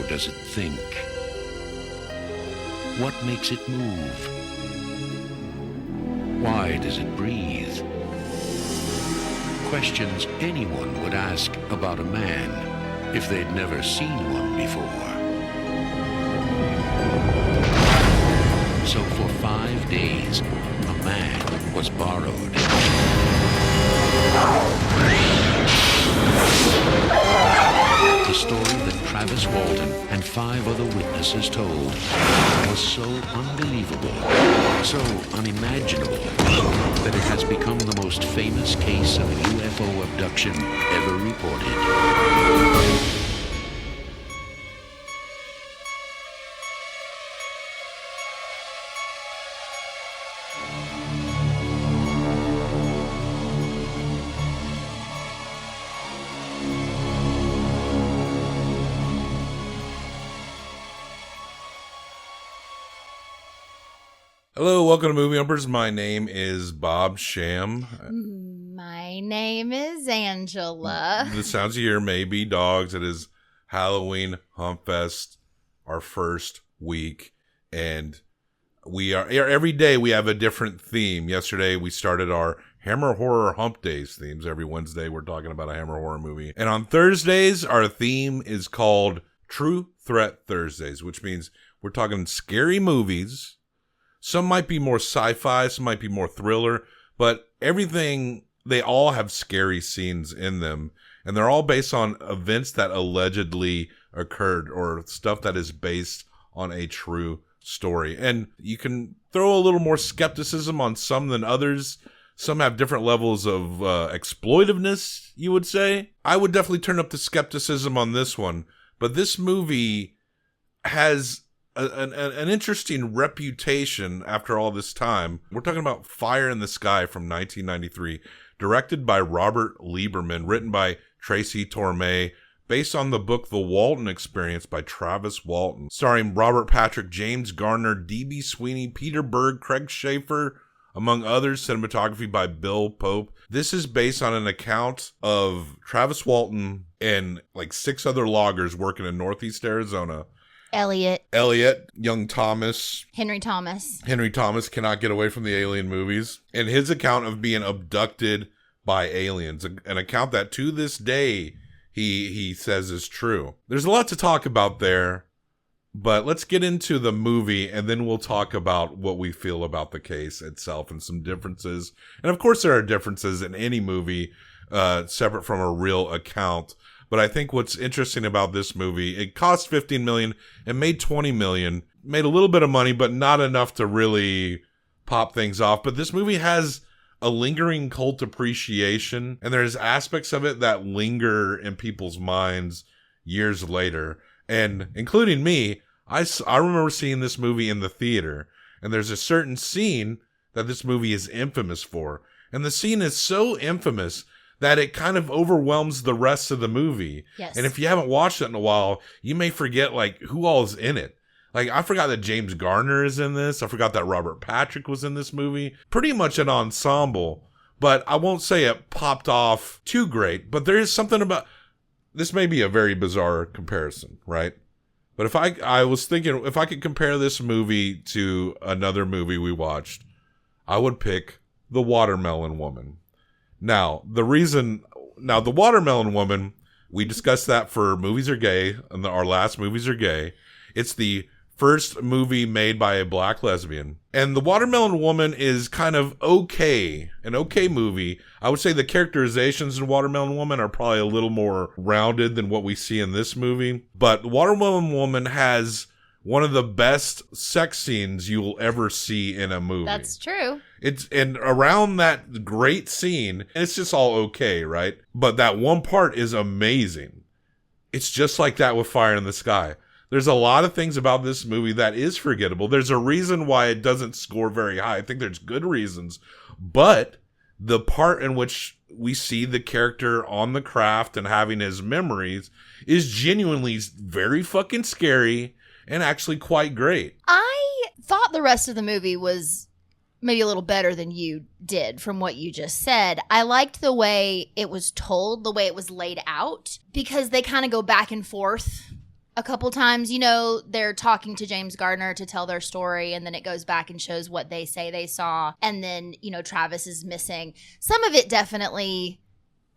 does it think? What makes it move? Why does it breathe? Questions anyone would ask about a man if they'd never seen one before. So for 5 days, a man was borrowed. The story that Travis Walton and 5 other witnesses told was so unbelievable, so unimaginable, that it has become the most famous case of UFO abduction ever reported. Hello, welcome to Movie Humpers. My name is Bob Sham. My name is Angela. The sounds you hear may be dogs. It is Halloween Humpfest, our first week, and we are every day we have a different theme. Yesterday we started our Hammer Horror Hump Days themes. Every Wednesday we're talking about a Hammer Horror movie, and on Thursdays our theme is called True Threat Thursdays, which means we're talking scary movies. Some might be more sci-fi, some might be more thriller, but they all have scary scenes in them, and they're all based on events that allegedly occurred or stuff that is based on a true story. And you can throw a little more skepticism on some than others. Some have different levels of exploitiveness, you would say. I would definitely turn up the skepticism on this one, but this movie has an interesting reputation after all this time. We're talking about Fire in the Sky from 1993, directed by Robert Lieberman, written by Tracy Torme, based on the book The Walton Experience by Travis Walton, starring Robert Patrick, James Garner, DB Sweeney, Peter Berg, Craig Schaefer, among others, cinematography by Bill Pope. This is based on an account of Travis Walton and like 6 other loggers working in Northeast Arizona. Elliot, young Thomas. Henry Thomas Cannot get away from the alien movies. And his account of being abducted by aliens. An account that to this day he says is true. There's a lot to talk about there, but let's get into the movie and then we'll talk about what we feel about the case itself and some differences. And of course there are differences in any movie separate from a real account. But I think what's interesting about this movie, it cost $15 million and made $20 million. Made a little bit of money, but not enough to really pop things off. But this movie has a lingering cult appreciation, and there's aspects of it that linger in people's minds years later. And including me, I remember seeing this movie in the theater, and there's a certain scene that this movie is infamous for. And the scene is so infamous that it kind of overwhelms the rest of the movie. Yes. And if you haven't watched it in a while, you may forget, like, who all is in it. Like, I forgot that James Garner is in this. I forgot that Robert Patrick was in this movie. Pretty much an ensemble. But I won't say it popped off too great. But there is something about... This may be a very bizarre comparison, right? But if I was thinking, if I could compare this movie to another movie we watched, I would pick The Watermelon Woman. Now, The Watermelon Woman, we discussed that for Movies Are Gay, and our last Movies Are Gay. It's the first movie made by a black lesbian. And The Watermelon Woman is kind of okay, an okay movie. I would say the characterizations in Watermelon Woman are probably a little more rounded than what we see in this movie. But Watermelon Woman has one of the best sex scenes you will ever see in a movie. That's true. And around that great scene, it's just all okay, right? But that one part is amazing. It's just like that with Fire in the Sky. There's a lot of things about this movie that is forgettable. There's a reason why it doesn't score very high. I think there's good reasons. But the part in which we see the character on the craft and having his memories is genuinely very fucking scary and actually quite great. I thought the rest of the movie was maybe a little better than you did from what you just said. I liked the way it was told, the way it was laid out, because they kind of go back and forth a couple times, you know, they're talking to James Garner to tell their story, and then it goes back and shows what they say they saw, and then, you know, Travis is missing. Some of it definitely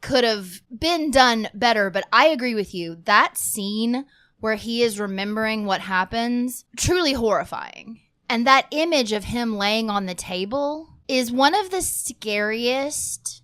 could have been done better, but I agree with you. That scene where he is remembering what happens, truly horrifying. And that image of him laying on the table is one of the scariest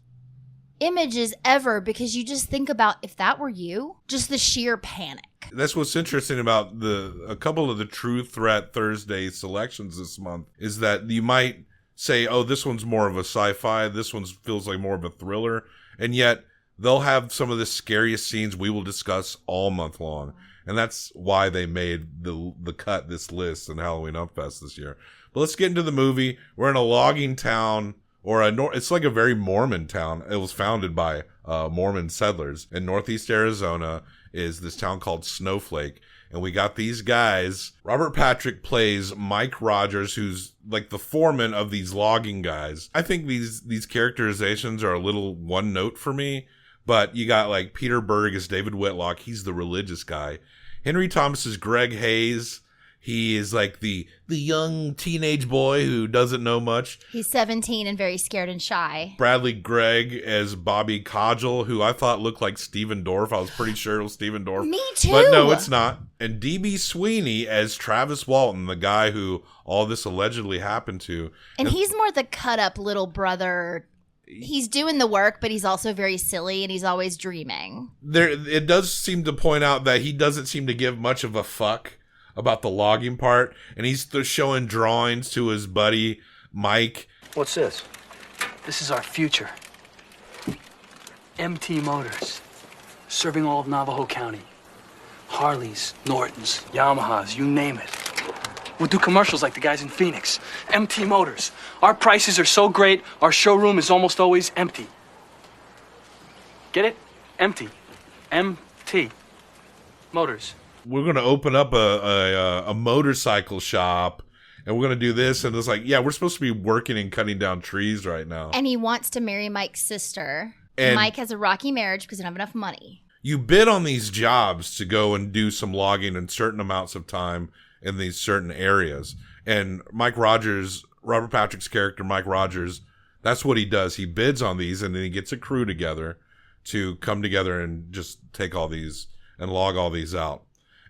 images ever, because you just think about if that were you, just the sheer panic. That's what's interesting about a couple of the True Threat Thursday selections this month, is that you might say, oh, this one's more of a sci-fi, this one feels like more of a thriller, and yet they'll have some of the scariest scenes we will discuss all month long. And that's why they made the cut, this list, in Halloween Humpfest this year. But let's get into the movie. We're in a logging town, or it's like a very Mormon town. It was founded by Mormon settlers. In northeast Arizona is this town called Snowflake. And we got these guys. Robert Patrick plays Mike Rogers, who's like the foreman of these logging guys. I think these characterizations are a little one note for me. But you got like Peter Berg as David Whitlock. He's the religious guy. Henry Thomas is Greg Hayes. He is like the young teenage boy who doesn't know much. He's 17 and very scared and shy. Bradley Gregg as Bobby Codgel, who I thought looked like Steven Dorff. I was pretty sure it was Steven Dorff. Me too. But no, it's not. And DB Sweeney as Travis Walton, the guy who all this allegedly happened to. And he's more the cut-up little brother. He's doing the work, but he's also very silly, and he's always dreaming. It does seem to point out that he doesn't seem to give much of a fuck about the logging part, and he's showing drawings to his buddy Mike. What's this? This is our future. MT Motors, serving all of Navajo County. Harleys, Nortons, Yamahas, you name it. We'll do commercials like the guys in Phoenix. MT Motors. Our prices are so great, our showroom is almost always empty. Get it? Empty. MT Motors. We're going to open up a motorcycle shop, and we're going to do this. And it's like, yeah, we're supposed to be working and cutting down trees right now. And he wants to marry Mike's sister. And Mike has a rocky marriage because he doesn't have enough money. You bid on these jobs to go and do some logging in certain amounts of time in these certain areas. And Mike Rogers, Robert Patrick's character, Mike Rogers, that's what he does. He bids on these, and then he gets a crew together to come together and just take all these and log all these out.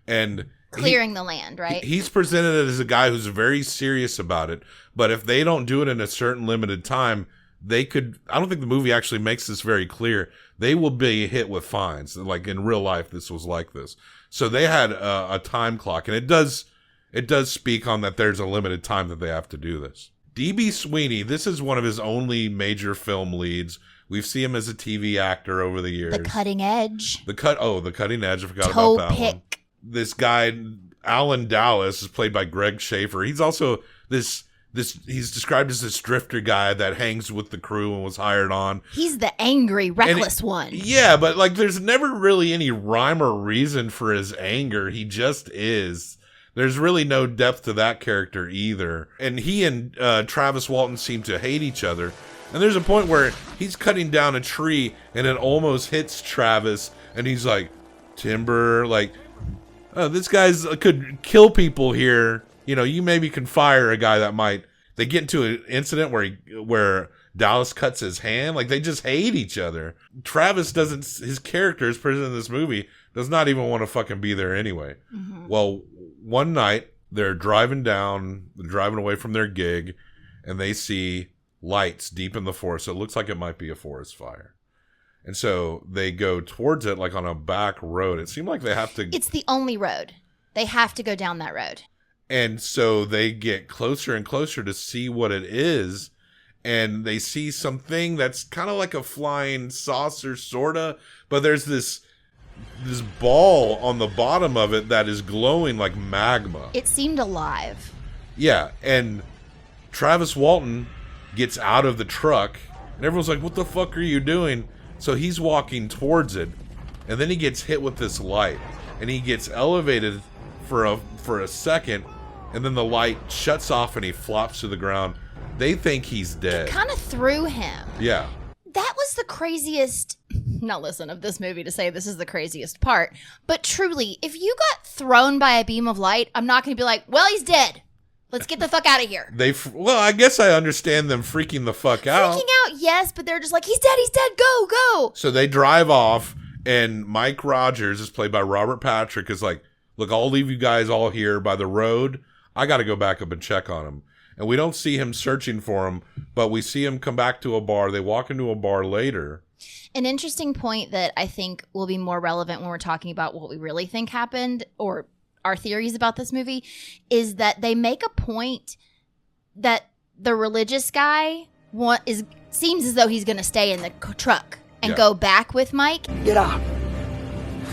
And clearing the land, right? He's presented as a guy who's very serious about it. But if they don't do it in a certain limited time, they could, I don't think the movie actually makes this very clear. They will be hit with fines. Like in real life, this was like this. So they had a time clock, and it does speak on that there's a limited time that they have to do this. DB Sweeney, this is one of his only major film leads. We've seen him as a TV actor over the years. The Cutting Edge. The Cutting Edge. I forgot about that one. This guy, Alan Dallas, is played by Greg Schaefer. He's also he's described as this drifter guy that hangs with the crew and was hired on. He's the angry, reckless one. Yeah, but like there's never really any rhyme or reason for his anger. He just is. There's really no depth to that character either. And he and Travis Walton seem to hate each other. And there's a point where he's cutting down a tree and it almost hits Travis. And he's like, timber, like, oh, this guy's could kill people here. You know, you maybe can fire a guy that might. They get into an incident where Dallas cuts his hand. Like, they just hate each other. Travis doesn't, his character is presented in this movie, does not even want to fucking be there anyway. Mm-hmm. Well, one night, they're driving away from their gig, and they see lights deep in the forest. So it looks like it might be a forest fire. And so they go towards it like on a back road. It seemed like they have to... It's the only road. They have to go down that road. And so they get closer and closer to see what it is. And they see something that's kind of like a flying saucer, sort of. But there's this ball on the bottom of it that is glowing like magma. It seemed alive. Yeah, and Travis Walton gets out of the truck, and everyone's like, what the fuck are you doing? So he's walking towards it, and then he gets hit with this light, and he gets elevated for a second, and then the light shuts off and he flops to the ground. They think he's dead. It kind of threw him. Yeah. That was the craziest not listen of this movie to say this is the craziest part, but truly, if you got thrown by a beam of light, I'm not going to be like, well, he's dead. Let's get the fuck out of here. Well, I guess I understand them freaking the fuck out. Freaking out, yes, but they're just like, he's dead, go. So they drive off, and Mike Rogers is played by Robert Patrick, is like, look, I'll leave you guys all here by the road. I got to go back up and check on him. And we don't see him searching for him, but we see him come back to a bar. They walk into a bar later. An interesting point that I think will be more relevant when we're talking about what we really think happened, or our theories about this movie, is that they make a point that the religious guy seems as though he's going to stay in the truck and go back with Mike. Get out.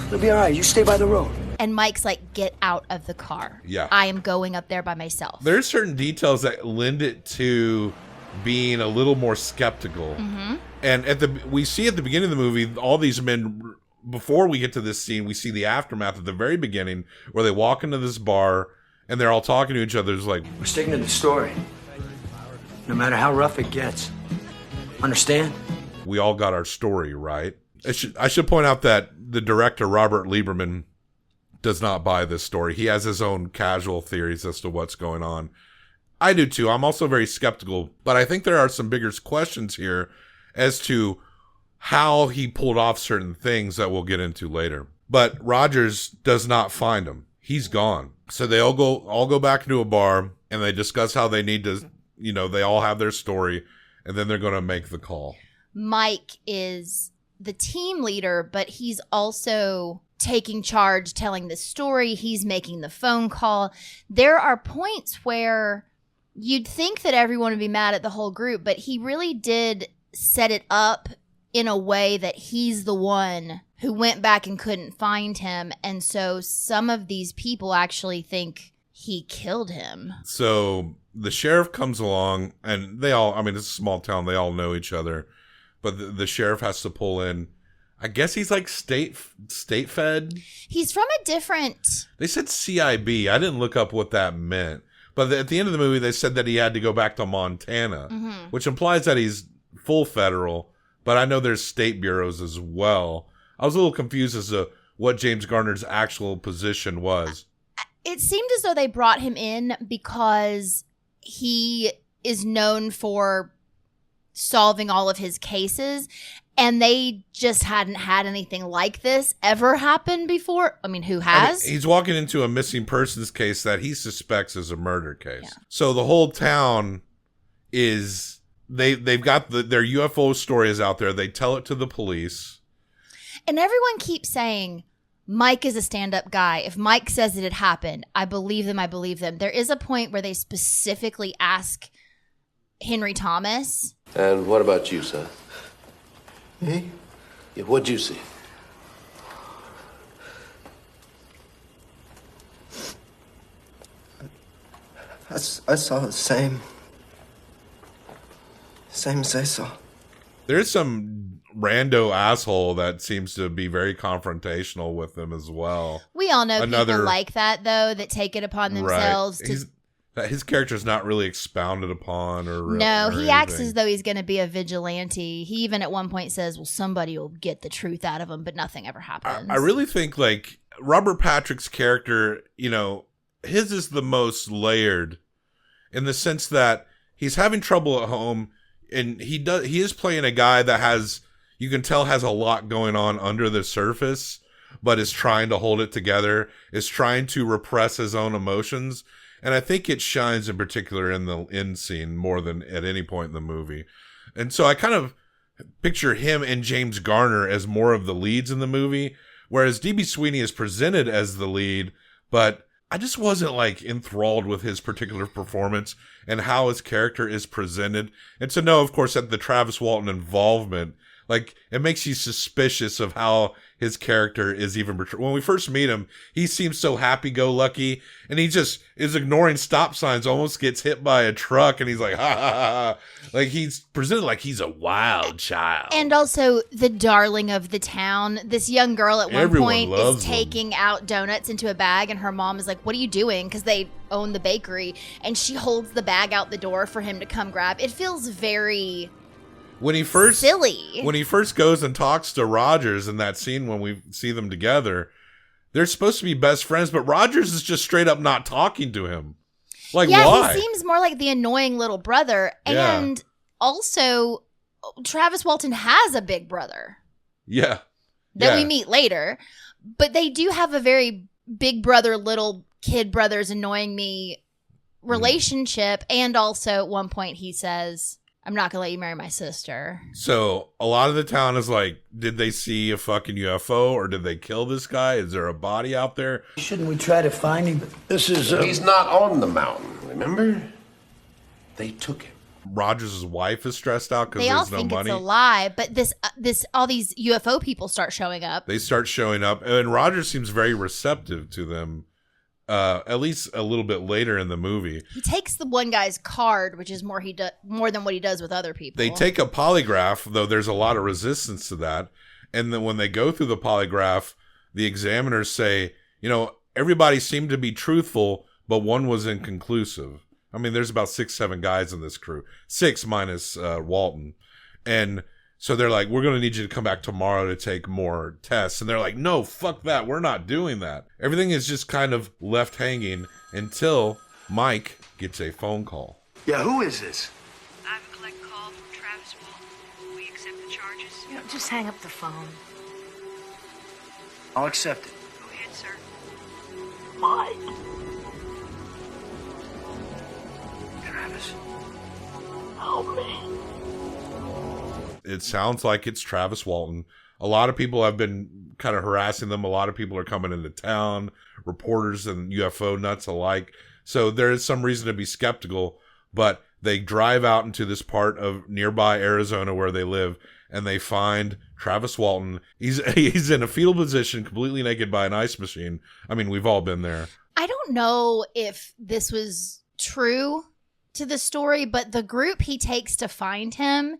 It'll be all right. You stay by the road. And Mike's like, get out of the car. Yeah. I am going up there by myself. There's certain details that lend it to being a little more skeptical. Mm-hmm. And we see at the beginning of the movie, all these men, before we get to this scene, we see the aftermath at the very beginning where they walk into this bar and they're all talking to each other. It's like, we're sticking to the story, no matter how rough it gets. Understand? We all got our story, right? I should point out that the director, Robert Lieberman, does not buy this story. He has his own casual theories as to what's going on. I do too. I'm also very skeptical, but I think there are some bigger questions here as to how he pulled off certain things that we'll get into later. But Rogers does not find him. He's gone. So they all go back into a bar and they discuss how they need to, they all have their story, and then they're going to make the call. Mike is the team leader, but he's also taking charge, telling the story. He's making the phone call. There are points where you'd think that everyone would be mad at the whole group, but he really did set it up in a way that he's the one who went back and couldn't find him. And so some of these people actually think he killed him. So the sheriff comes along, and they all, it's a small town, they all know each other, but the sheriff has to pull in. I guess he's like state fed. He's from a different... They said CIB. I didn't look up what that meant. But at the end of the movie, they said that he had to go back to Montana, which implies that he's full federal. But I know there's state bureaus as well. I was a little confused as to what James Garner's actual position was. It seemed as though they brought him in because he is known for solving all of his cases, and they just hadn't had anything like this ever happen before. Who has? He's walking into a missing persons case that he suspects is a murder case. Yeah. So the whole town is... They've got their UFO stories out there. They tell it to the police. And everyone keeps saying, Mike is a stand-up guy. If Mike says it happened, I believe them. There is a point where they specifically ask Henry Thomas. And what about you, son? Me? Yeah, what'd you see? I saw the same as they saw. There's some rando asshole that seems to be very confrontational with them as well. We all know people like that, though, that take it upon themselves to... His character's not really expounded upon or he acts as though he's going to be a vigilante. He even at one point says, well, somebody will get the truth out of him, but nothing ever happens. I really think, like, Robert Patrick's character, his is the most layered in the sense that he's having trouble at home, and he is playing a guy that has, you can tell, has a lot going on under the surface, but is trying to hold it together, is trying to repress his own emotions. And I think it shines in particular in the end scene more than at any point in the movie. And so I kind of picture him and James Garner as more of the leads in the movie, whereas DB Sweeney is presented as the lead, but I just wasn't like enthralled with his particular performance and how his character is presented. And to know, of course, that the Travis Walton involvement, like, it makes you suspicious of how his character is even portrayed. When we first meet him, he seems so happy-go-lucky, and he just is ignoring stop signs, almost gets hit by a truck, and he's like, ha, ha, ha. Like, he's presented like he's a wild child. And also the darling of the town. This young girl at one point is taking out donuts into a bag, and her mom is like, what are you doing? Because they own the bakery, and she holds the bag out the door for him to come grab. It feels very... when he first silly. When he first goes and talks to Rogers in that scene when we see them together, they're supposed to be best friends, but Rogers is just straight up not talking to him. Like, yeah, why? He seems more like the annoying little brother. Yeah. And also, Travis Walton has a big brother. Yeah. That we meet later. But they do have a very big brother, little kid brothers annoying me relationship. And also, at one point, he says, I'm not going to let you marry my sister. So, a lot of the town is like, did they see a fucking UFO or did they kill this guy? Is there a body out there? Shouldn't we try to find him? This is. He's not on the mountain, remember? They took him. Rogers' wife is stressed out because they all there's no think money. it's a lie, but all these UFO people start showing up. They start showing up, and Rogers seems very receptive to them, at least a little bit later in the movie. He takes the one guy's card, which is more than what he does with other people. They take a polygraph, though there's a lot of resistance to that. And then when they go through the polygraph, the examiners say, everybody seemed to be truthful, but one was inconclusive. I mean, there's about 6-7 guys in this crew. 6 minus Walton. And so they're like, we're going to need you to come back tomorrow to take more tests. And they're like, no, fuck that. We're not doing that. Everything is just kind of left hanging until Mike gets a phone call. Yeah, who is this? I have a collect call from Travis Walton. Will you accept the charges? Just hang up the phone. I'll accept it. Go ahead, sir. Mike. Travis. Help me. It sounds like it's Travis Walton. A lot of people have been kind of harassing them. A lot of people are coming into town, reporters and UFO nuts alike. So there is some reason to be skeptical, but they drive out into this part of nearby Arizona where they live, and they find Travis Walton. He's in a fetal position, completely naked by an ice machine. I mean, we've all been there. I don't know if this was true to the story, but the group he takes to find him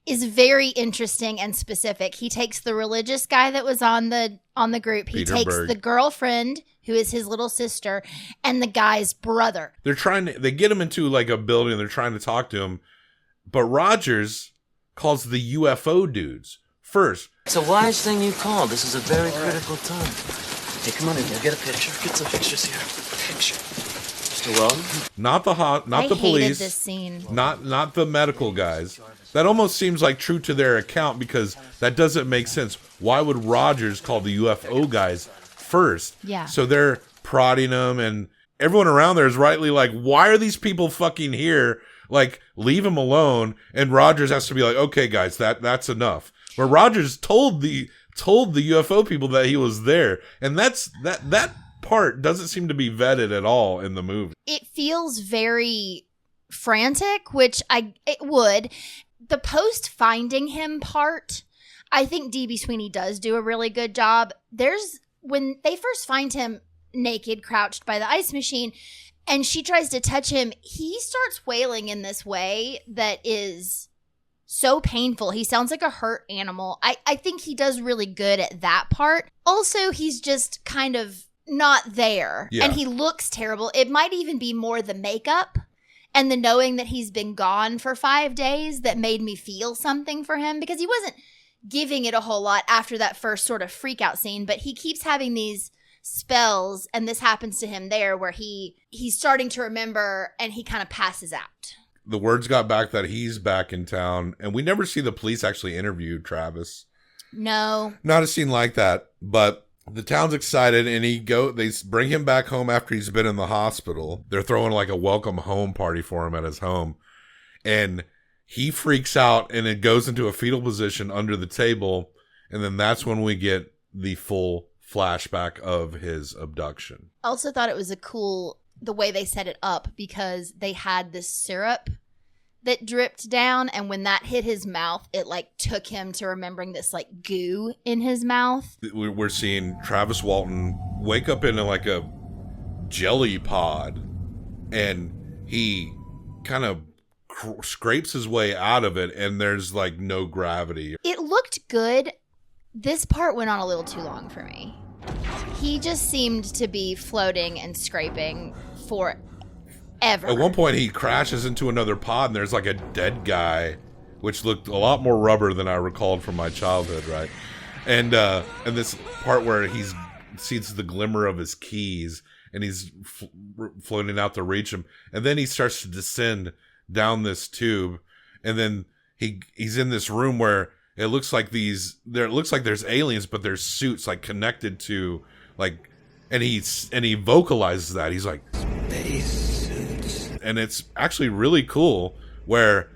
is very interesting and specific. He takes the religious guy that was on the group. He takes Berg. the girlfriend who is his little sister and the guy's brother. They get him into like a building. They're trying to talk to him, but Rogers calls the UFO dudes first. It's a wise thing you called. This is a very critical time. Hey, come on in. We'll get a picture. Get some pictures here. Picture. Mr. Weldon? Not the I police. hated this scene. Not the medical guys. That almost seems like true to their account because that doesn't make sense. Why would Rogers call the UFO guys first? Yeah. So they're prodding them, and everyone around there is rightly like, why are these people fucking here? Like, leave them alone. And Rogers has to be like, okay, guys, that's enough. But Rogers told the UFO people that he was there, and that part doesn't seem to be vetted at all in the movie. It feels very frantic, which it would. The post finding him part, I think DB Sweeney does do a really good job. When they first find him naked, crouched by the ice machine, and she tries to touch him, he starts wailing in this way that is so painful. He sounds like a hurt animal. I think he does really good at that part. Also, he's just kind of not there. Yeah. And he looks terrible. It might even be more the makeup and the knowing that he's been gone for 5 days that made me feel something for him, because he wasn't giving it a whole lot after that first sort of freak out scene, but he keeps having these spells, and this happens to him there where he's starting to remember and he kind of passes out. The words got back that he's back in town, and we never see the police actually interview Travis. No. Not a scene like that, but the town's excited, and they bring him back home after he's been in the hospital. They're throwing like a welcome home party for him at his home, and he freaks out and it goes into a fetal position under the table, and then that's when we get the full flashback of his abduction. Also thought it was the way they set it up, because they had this syrup that dripped down, and when that hit his mouth, it like took him to remembering this like goo in his mouth. We're seeing Travis Walton wake up in like a jelly pod, and he kind of scrapes his way out of it, and there's like no gravity. It looked good. This part went on a little too long for me. He just seemed to be floating and scraping forever. At one point, he crashes into another pod, and there's like a dead guy which looked a lot more rubber than I recalled from my childhood, right? And this part where he sees the glimmer of his keys, and he's floating out to reach him, and then he starts to descend down this tube, and then he's in this room where it looks like there's aliens, but there's suits like connected to like, and he vocalizes that he's like space suits, and it's actually really cool. Where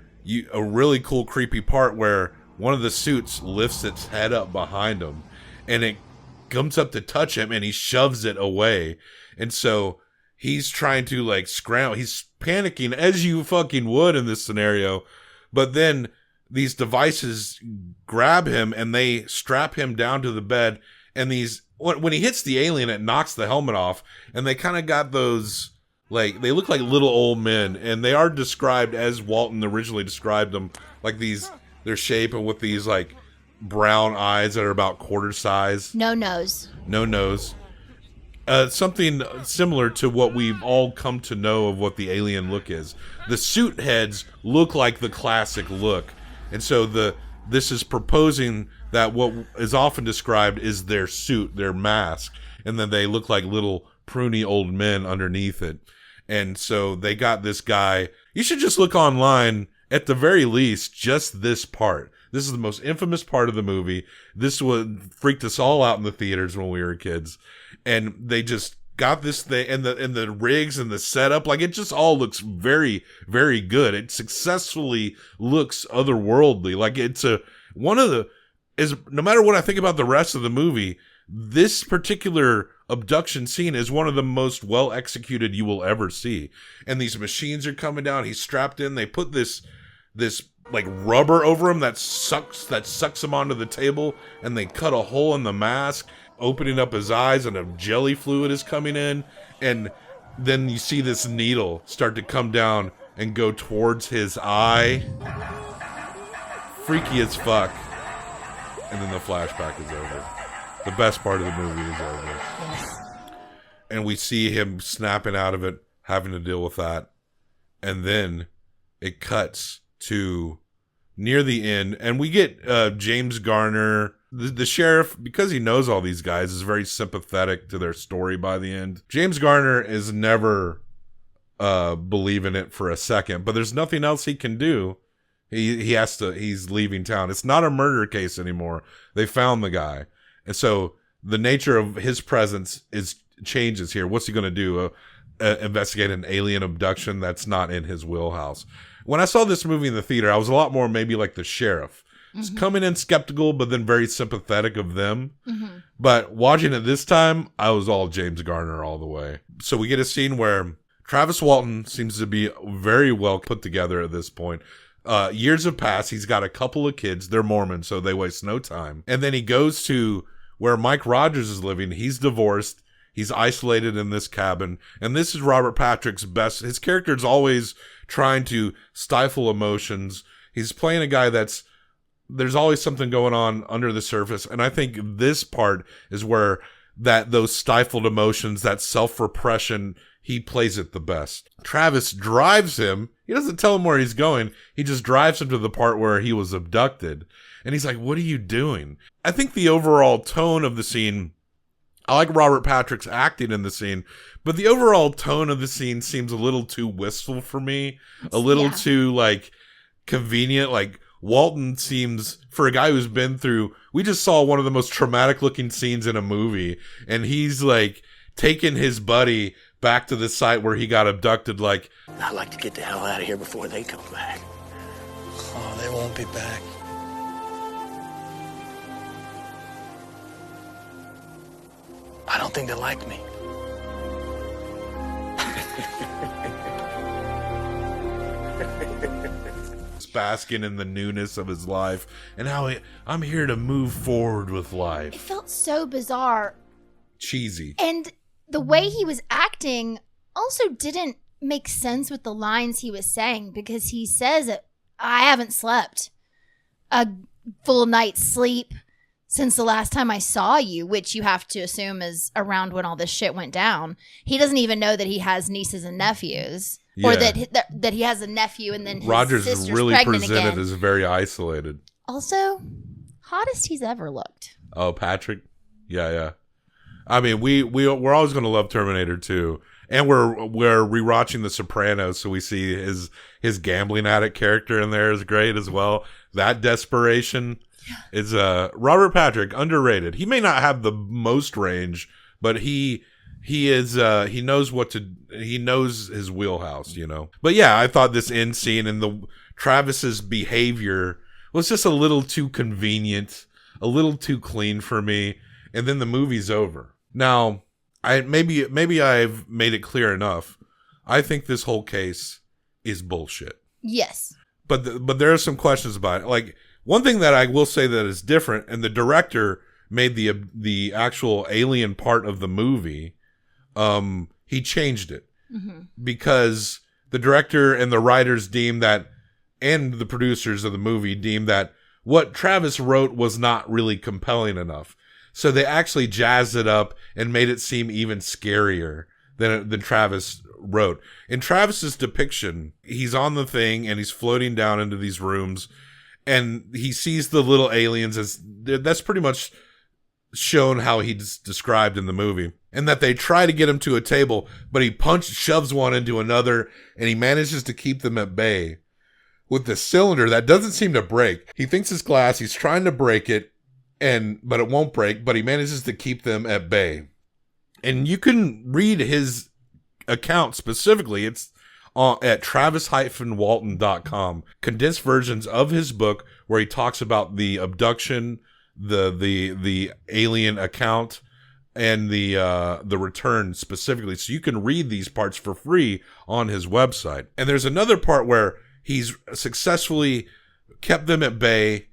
a really cool creepy part where one of the suits lifts its head up behind him, and it comes up to touch him, and he shoves it away, and so he's trying to like scramble. He's panicking as you fucking would in this scenario, but then these devices grab him and they strap him down to the bed. And when he hits the alien, it knocks the helmet off, and they kind of got those, like, they look like little old men, and they are described as Walton originally described them, like their shape, and with these like brown eyes that are about quarter size. No nose. Something similar to what we've all come to know of what the alien look is. The suit heads look like the classic look. And so this is proposing that what is often described is their suit, their mask, and then they look like little pruny old men underneath it. And so they got this guy. You should just look online, at the very least, just this part. This is the most infamous part of the movie. This freaked us all out in the theaters when we were kids. And they just got this thing, and the rigs and the setup, like, it just all looks very, very good. It successfully looks otherworldly. Like, no matter what I think about the rest of the movie, this particular abduction scene is one of the most well executed you will ever see. And these machines are coming down. He's strapped in. They put this like rubber over him that sucks him onto the table, and they cut a hole in the mask, opening up his eyes, and a jelly fluid is coming in, and then you see this needle start to come down and go towards his eye. Freaky as fuck. And then the flashback is over. The best part of the movie is over. Yes. And we see him snapping out of it, having to deal with that. And then it cuts to near the end, and we get James Garner, the sheriff, because he knows all these guys, is very sympathetic to their story by the end. James Garner is never believing it for a second, but there's nothing else he can do. He's leaving town. It's not a murder case anymore. They found the guy. And so the nature of his presence changes here. What's he going to do? Investigate an alien abduction? That's not in his wheelhouse. When I saw this movie in the theater, I was a lot more maybe like the sheriff. Just coming in skeptical, but then very sympathetic of them. Mm-hmm. But watching it this time, I was all James Garner all the way. So we get a scene where Travis Walton seems to be very well put together at this point. Years have passed. He's got a couple of kids. They're Mormon, so they waste no time. And then he goes to where Mike Rogers is living. He's divorced. He's isolated in this cabin. And this is Robert Patrick's best. His character is always trying to stifle emotions. He's playing a guy there's always something going on under the surface. And I think this part is where those stifled emotions, that self-repression, he plays it the best. Travis drives him. He doesn't tell him where he's going. He just drives him to the part where he was abducted. And he's like, what are you doing? I think the overall tone of the scene, I like Robert Patrick's acting in the scene, but the overall tone of the scene seems a little too wistful for me. A little too, like, convenient. Like, Walton seems, for a guy who's been through, we just saw one of the most traumatic looking scenes in a movie, and he's, like, taking his buddy back to the site where he got abducted, like, I'd like to get the hell out of here before they come back. Oh, they won't be back. I don't think they like me. basking in the newness of his life and how I'm here to move forward with life. It felt so bizarre. Cheesy. And the way he was acting also didn't make sense with the lines he was saying, because he says, I haven't slept a full night's sleep since the last time I saw you, which you have to assume is around when all this shit went down. He doesn't even know that he has nieces and nephews. or that he has a nephew and then his Roger's sister's really pregnant presented again. as very isolated. Also, hottest he's ever looked. Oh, Patrick? Yeah. I mean, we're always going to love Terminator 2. And we're rewatching The Sopranos, so we see his gambling addict character in there is great as well. That desperation is Robert Patrick, underrated. He may not have the most range, but he knows he knows his wheelhouse, you know. But yeah, I thought this end scene and the Travis's behavior was just a little too convenient, a little too clean for me, and then the movie's over. Now, maybe I've made it clear enough. I think this whole case is bullshit. Yes. But there are some questions about it. Like, one thing that I will say that is different, and the director made the actual alien part of the movie, he changed it. Mm-hmm. Because the director and the writers deemed that, and the producers of the movie deemed that what Travis wrote was not really compelling enough. So they actually jazzed it up and made it seem even scarier than Travis wrote. In Travis's depiction, he's on the thing and he's floating down into these rooms, and he sees the little aliens that's pretty much shown how he's described in the movie. And that they try to get him to a table, but he shoves one into another, and he manages to keep them at bay with the cylinder that doesn't seem to break. He thinks it's glass, he's trying to break it, but it won't break, but he manages to keep them at bay. And you can read his account specifically. It's at travis-walton.com. Condensed versions of his book where he talks about the abduction, the alien account, and the return specifically. So you can read these parts for free on his website. And there's another part where he's successfully kept them at bay,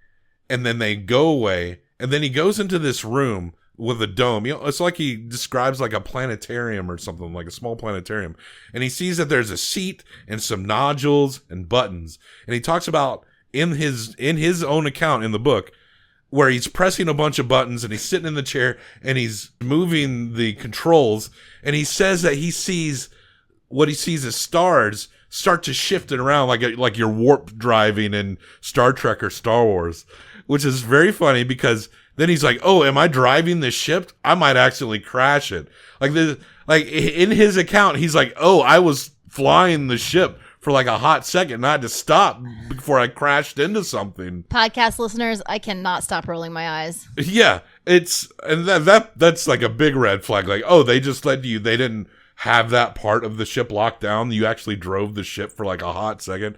and then they go away. And then he goes into this room with a dome. You know, it's like he describes like a planetarium or something, like a small planetarium. And he sees that there's a seat and some nodules and buttons. And he talks about in his own account in the book where he's pressing a bunch of buttons and he's sitting in the chair and he's moving the controls. And he says that he sees what he sees as stars start to shift it around like you're warp driving in Star Trek or Star Wars. Which is very funny because then he's like, "Oh, am I driving this ship? I might accidentally crash it." Like in his account, he's like, "Oh, I was flying the ship for like a hot second, and I had to stop before I crashed into something." Podcast listeners, I cannot stop rolling my eyes. Yeah, that's like a big red flag. Like, oh, they just let you. They didn't have that part of the ship locked down. You actually drove the ship for like a hot second,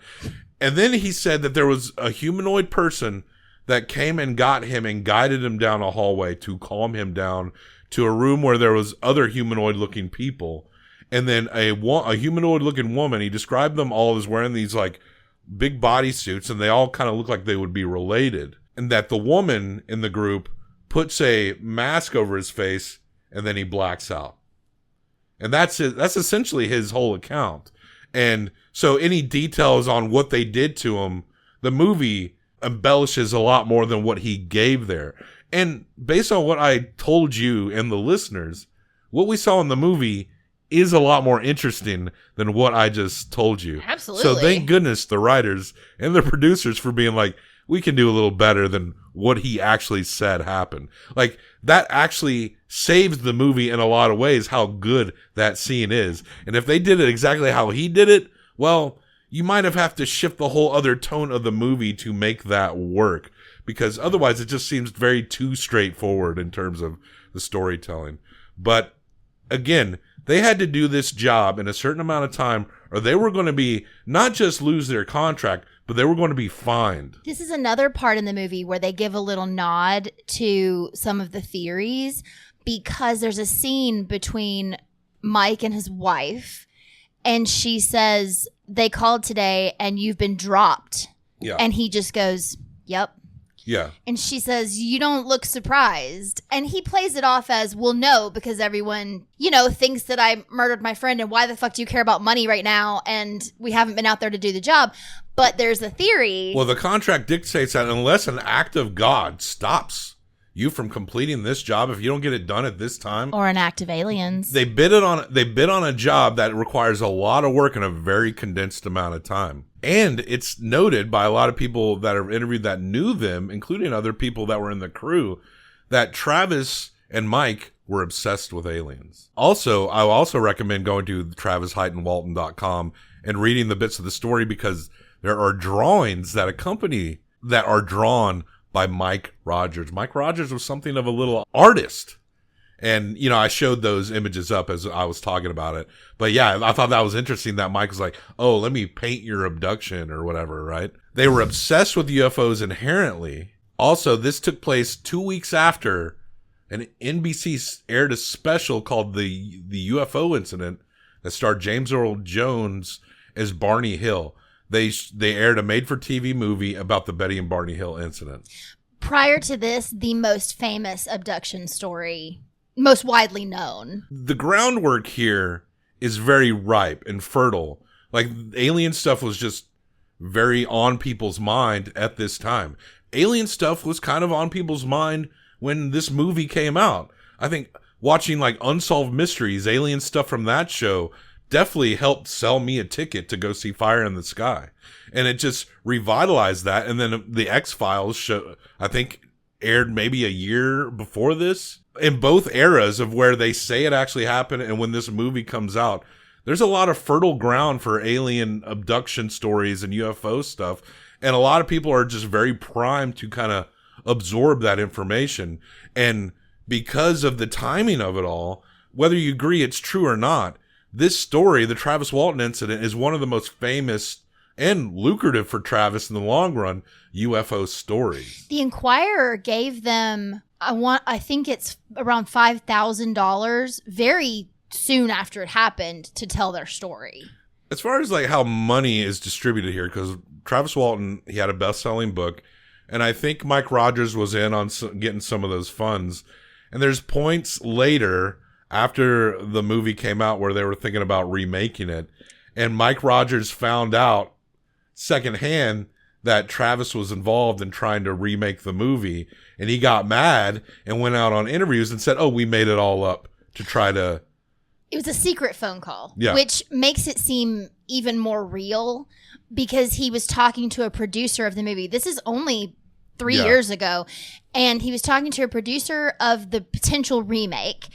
and then he said that there was a humanoid person that came and got him and guided him down a hallway to calm him down to a room where there was other humanoid-looking people. And then a humanoid-looking woman, he described them all as wearing these, like, big bodysuits, and they all kind of look like they would be related. And that the woman in the group puts a mask over his face, and then he blacks out. And that's essentially his whole account. And so any details on what they did to him, the movie embellishes a lot more than what he gave there. And based on what I told you and the listeners, what we saw in the movie is a lot more interesting than what I just told you. Absolutely. So thank goodness the writers and the producers for being like, we can do a little better than what he actually said happened. Like, that actually saves the movie in a lot of ways, how good that scene is. And if they did it exactly how he did it, well, you might have to shift the whole other tone of the movie to make that work, because otherwise it just seems very too straightforward in terms of the storytelling. But again, they had to do this job in a certain amount of time, or they were going to be not just lose their contract, but they were going to be fined. This is another part in the movie where they give a little nod to some of the theories, because there's a scene between Mike and his wife, and she says, "They called today and you've been dropped." Yeah. And he just goes, "Yep." Yeah. And she says, "You don't look surprised." And he plays it off as, "Well, no, because everyone, thinks that I murdered my friend, and why the fuck do you care about money right now? And we haven't been out there to do the job." But there's a theory. Well, the contract dictates that unless an act of God stops you from completing this job if you don't get it done at this time. Or an act of aliens. They bid on a job that requires a lot of work in a very condensed amount of time. And it's noted by a lot of people that are interviewed that knew them, including other people that were in the crew, that Travis and Mike were obsessed with aliens. Also, I also recommend going to TravisHeightonWalton.com and reading the bits of the story, because there are drawings that accompany that are drawn by Mike Rogers. Mike Rogers was something of a little artist. And, you know, I showed those images up as I was talking about it. But yeah, I thought that was interesting that Mike was like, oh, let me paint your abduction or whatever, right? They were obsessed with UFOs inherently. Also, this took place 2 weeks after an NBC aired a special called the UFO Incident that starred James Earl Jones as Barney Hill. They aired a made-for-TV movie about the Betty and Barney Hill incident. Prior to this, the most famous abduction story, most widely known. The groundwork here is very ripe and fertile. Like, alien stuff was just very on people's mind at this time. Alien stuff was kind of on people's mind when this movie came out. I think watching like Unsolved Mysteries, alien stuff from that show, definitely helped sell me a ticket to go see Fire in the Sky. And it just revitalized that. And then the X-Files show, I think, aired maybe a year before this. In both eras of where they say it actually happened and when this movie comes out, there's a lot of fertile ground for alien abduction stories and UFO stuff. And a lot of people are just very primed to kind of absorb that information. And because of the timing of it all, whether you agree it's true or not, this story, the Travis Walton incident, is one of the most famous and lucrative for Travis in the long run UFO stories. The Inquirer gave them, I think it's around $5,000 very soon after it happened to tell their story. As far as like how money is distributed here, because Travis Walton, he had a best-selling book, and I think Mike Rogers was in on getting some of those funds. And there's points later after the movie came out where they were thinking about remaking it, and Mike Rogers found out secondhand that Travis was involved in trying to remake the movie, and he got mad and went out on interviews and said, oh, we made it all up to try to... It was a secret phone call, yeah, which makes it seem even more real because he was talking to a producer of the movie. This is only 3 years ago, and he was talking to a producer of the potential remake.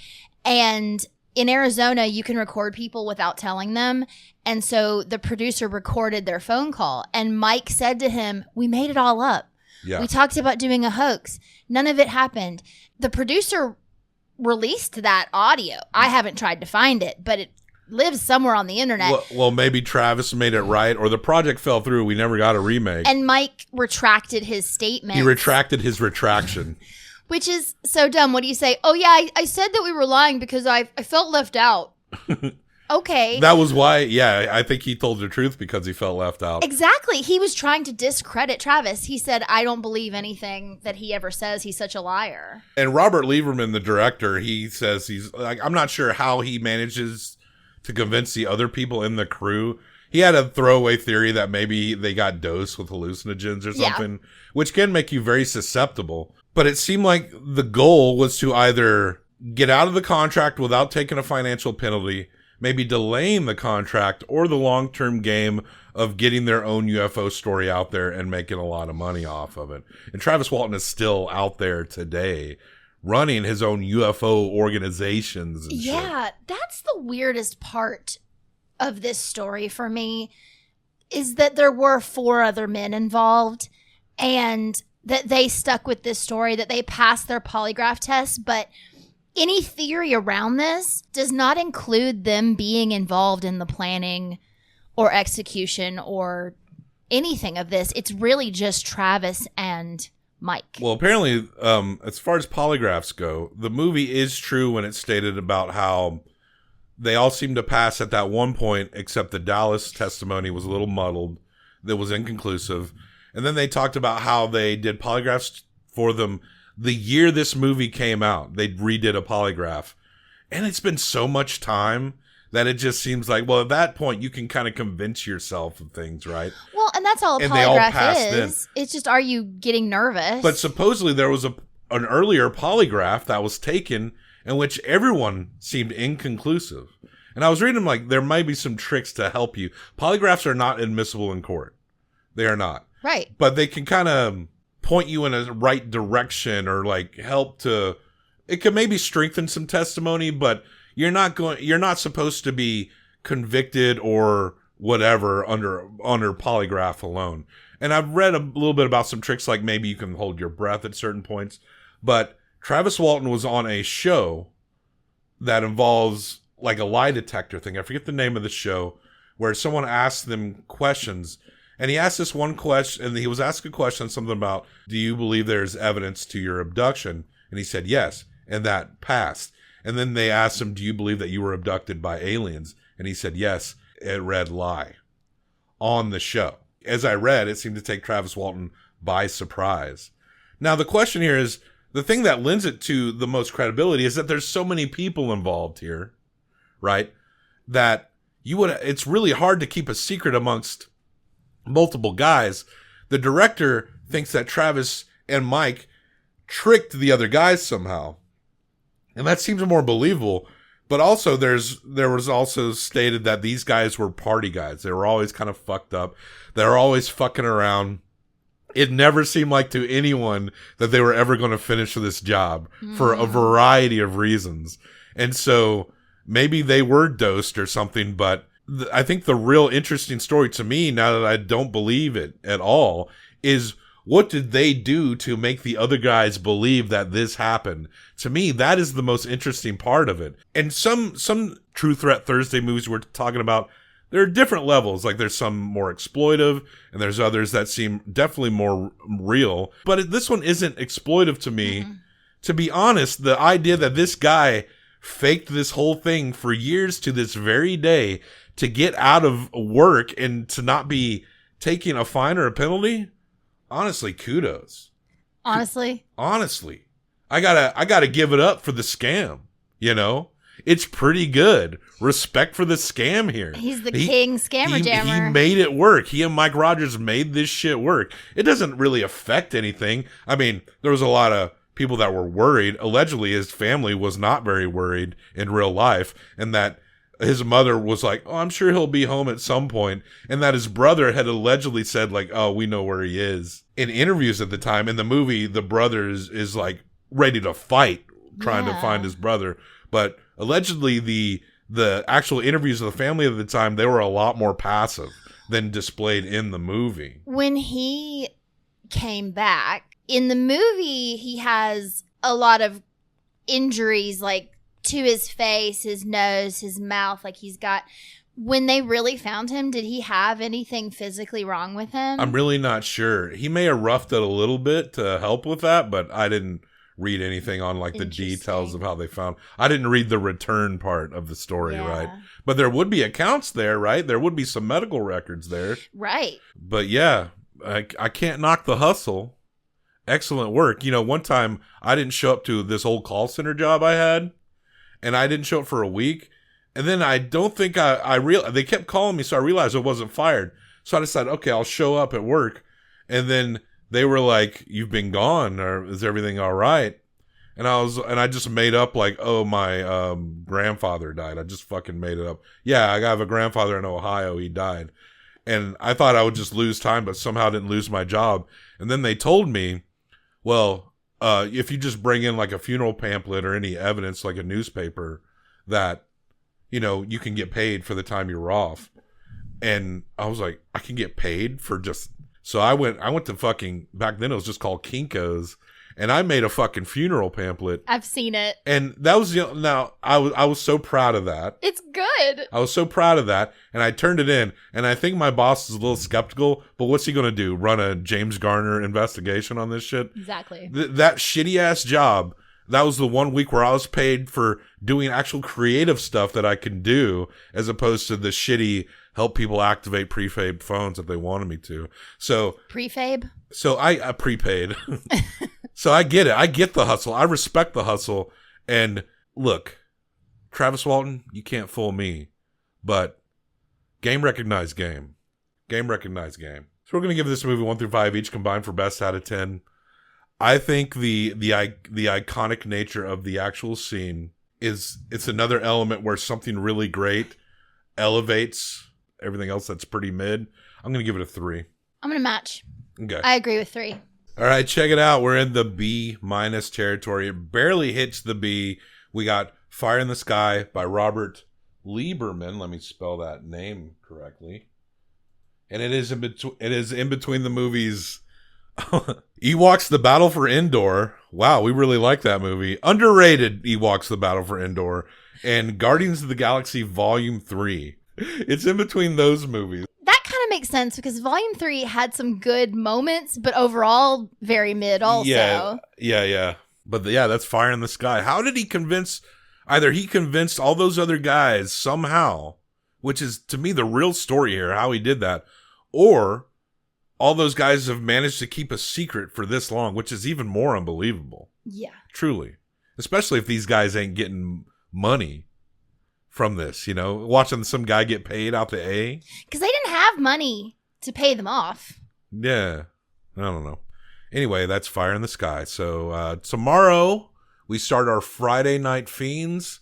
And in Arizona, you can record people without telling them. And so the producer recorded their phone call. And Mike said to him, we made it all up. Yeah. We talked about doing a hoax. None of it happened. The producer released that audio. I haven't tried to find it, but it lives somewhere on the internet. Well, maybe Travis made it right, or the project fell through. We never got a remake. And Mike retracted his statement. He retracted his retraction. Which is so dumb. What do you say? Oh, yeah, I said that we were lying because I felt left out. Okay. That was why, yeah, I think he told the truth because he felt left out. Exactly. He was trying to discredit Travis. He said, I don't believe anything that he ever says. He's such a liar. And Robert Lieberman, the director, he says he's like, I'm not sure how he manages to convince the other people in the crew. He had a throwaway theory that maybe they got dosed with hallucinogens or something, which can make you very susceptible. But it seemed like the goal was to either get out of the contract without taking a financial penalty, maybe delaying the contract, or the long-term game of getting their own UFO story out there and making a lot of money off of it. And Travis Walton is still out there today running his own UFO organizations and shit. That's the weirdest part of this story for me, is that there were 4 other men involved and that they stuck with this story, that they passed their polygraph test, but any theory around this does not include them being involved in the planning or execution or anything of this. It's really just Travis and Mike. Well, apparently, as far as polygraphs go, the movie is true when it's stated about how they all seem to pass at that one point, except the Dallas testimony was a little muddled. That was inconclusive. And then they talked about how they did polygraphs for them the year this movie came out. They redid a polygraph. And it's been so much time that it just seems like, well, at that point, you can kind of convince yourself of things, right? Well, and that's all a and they all polygraph passed is. It's just, are you getting nervous? But supposedly there was a an earlier polygraph that was taken in which everyone seemed inconclusive. And I was reading like there might be some tricks to help you. Polygraphs are not admissible in court. They are not. Right. But they can kind of point you in a right direction or like help to, it can maybe strengthen some testimony, but you're not supposed to be convicted or whatever under polygraph alone. And I've read a little bit about some tricks, like maybe you can hold your breath at certain points. But Travis Walton was on a show that involves like a lie detector thing. I forget the name of the show, where someone asked them questions. And he asked this one question, and he was asked a question, something about, do you believe there's evidence to your abduction? And he said, yes. And that passed. And then they asked him, do you believe that you were abducted by aliens? And he said, yes. It read lie on the show. As I read, it seemed to take Travis Walton by surprise. Now, the question here is, the thing that lends it to the most credibility is that there's so many people involved here, right? That it's really hard to keep a secret amongst multiple guys. The director thinks that Travis and Mike tricked the other guys somehow. And that seems more believable. But also there was also stated that these guys were party guys. They were always kind of fucked up. They were always fucking around. It never seemed like to anyone that they were ever going to finish this job for a variety of reasons. And so maybe they were dosed or something, but I think the real interesting story to me, now that I don't believe it at all, is what did they do to make the other guys believe that this happened? To me, that is the most interesting part of it. And some True Threat Thursday movies we're talking about, there are different levels. Like there's some more exploitive and there's others that seem definitely more real. But this one isn't exploitive to me. Mm-hmm. To be honest, the idea that this guy faked this whole thing for years to this very day to get out of work and to not be taking a fine or a penalty, honestly, kudos. Honestly, I gotta give it up for the scam. You know, it's pretty good. Respect for the scam here. He's the king scammer jammer. He made it work. He and Mike Rogers made this shit work. It doesn't really affect anything. I mean, there was a lot of people that were worried. Allegedly, his family was not very worried in real life, and that his mother was like, oh, I'm sure he'll be home at some point. And that his brother had allegedly said like, oh, we know where he is. In interviews at the time, in the movie, the brother is like ready to fight, trying to find his brother. But allegedly the actual interviews of the family at the time, they were a lot more passive than displayed in the movie. When he came back, in the movie, he has a lot of injuries, like to his face, his nose, his mouth. Like he's got, when they really found him, did he have anything physically wrong with him? I'm really not sure. He may have roughed it a little bit to help with that, but I didn't read anything on like the details of how they found. I didn't read the return part of the story, right? But there would be accounts there, right? There would be some medical records there. Right. But yeah, I can't knock the hustle. Excellent work. You know, one time I didn't show up to this old call center job I had, and I didn't show up for a week. And then I don't think they kept calling me, so I realized I wasn't fired. So I decided, okay, I'll show up at work. And then they were like, you've been gone, or is everything all right? And I just made up like, oh, my grandfather died. I just fucking made it up. Yeah, I have a grandfather in Ohio. He died. And I thought I would just lose time, but somehow didn't lose my job. And then they told me, well, if you just bring in like a funeral pamphlet or any evidence, like a newspaper, that, you know, you can get paid for the time you're off. And I was like, I can get paid for just... So I went to fucking, back then it was just called Kinko's, and I made a fucking funeral pamphlet. I've seen it. And that was, now I was so proud of that. It's good. I was so proud of that, and I turned it in, and I think my boss is a little skeptical, but what's he going to do? Run a James Garner investigation on this shit? Exactly. That shitty ass job, that was the 1 week where I was paid for doing actual creative stuff that I can do, as opposed to the shitty help people activate prepaid phones that they wanted me to. So prepaid. So I prepaid. So I get it. I get the hustle. I respect the hustle. And look, Travis Walton, you can't fool me. But game recognized game. Game recognized game. So we're going to give this movie 1 through 5 each combined for best out of 10. I think the iconic nature of the actual scene it's another element where something really great elevates everything else that's pretty mid. I'm going to give it a 3. I'm going to match. Okay. I agree with 3. All right, check it out. We're in the B- territory. It barely hits the B. We got Fire in the Sky by Robert Lieberman. Let me spell that name correctly. And it is in between the movies Ewoks: The Battle for Endor. Wow, we really like that movie. Underrated Ewoks: The Battle for Endor and Guardians of the Galaxy Volume 3. It's in between those movies. That kind of makes sense because Volume 3 had some good moments, but overall very mid also. Yeah. But yeah, that's Fire in the Sky. How did he convince... Either he convinced all those other guys somehow, which is, to me, the real story here, how he did that, or all those guys have managed to keep a secret for this long, which is even more unbelievable. Yeah. Truly. Especially if these guys ain't getting money from this, watching some guy get paid out the A. Because they didn't have money to pay them off. Yeah. I don't know. Anyway, that's Fire in the Sky. So tomorrow we start our Friday Night Fiends,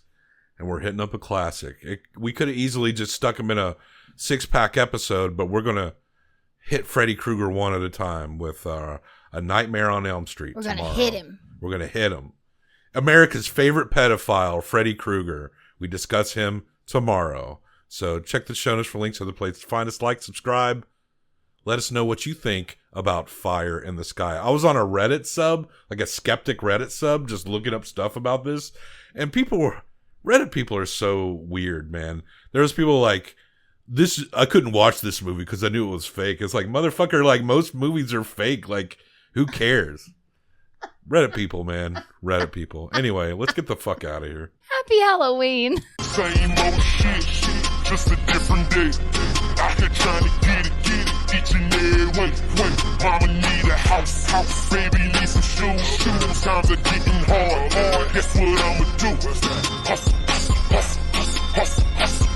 and we're hitting up a classic. We could have easily just stuck them in a 6-pack episode, but we're going to hit Freddy Krueger one at a time with A Nightmare on Elm Street. We're going to hit him. We're going to hit him. America's favorite pedophile, Freddy Krueger. We discuss him tomorrow. So check the show notes for links to other places to find us. Like, subscribe. Let us know what you think about Fire in the Sky. I was on a Reddit sub, like a skeptic Reddit sub, just looking up stuff about this. And Reddit people are so weird, man. There's people like, I couldn't watch this movie because I knew it was fake. It's like, motherfucker, like most movies are fake. Like, who cares? Reddit people, man. Reddit people. Anyway, let's get the fuck out of here. Happy Halloween. Same old shit, just a different day. Out here trying to get it each and every way. Mama need a house, baby need some shoes. Times are getting hard. Guess what I'ma do? Hustle,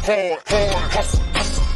hard, hustle.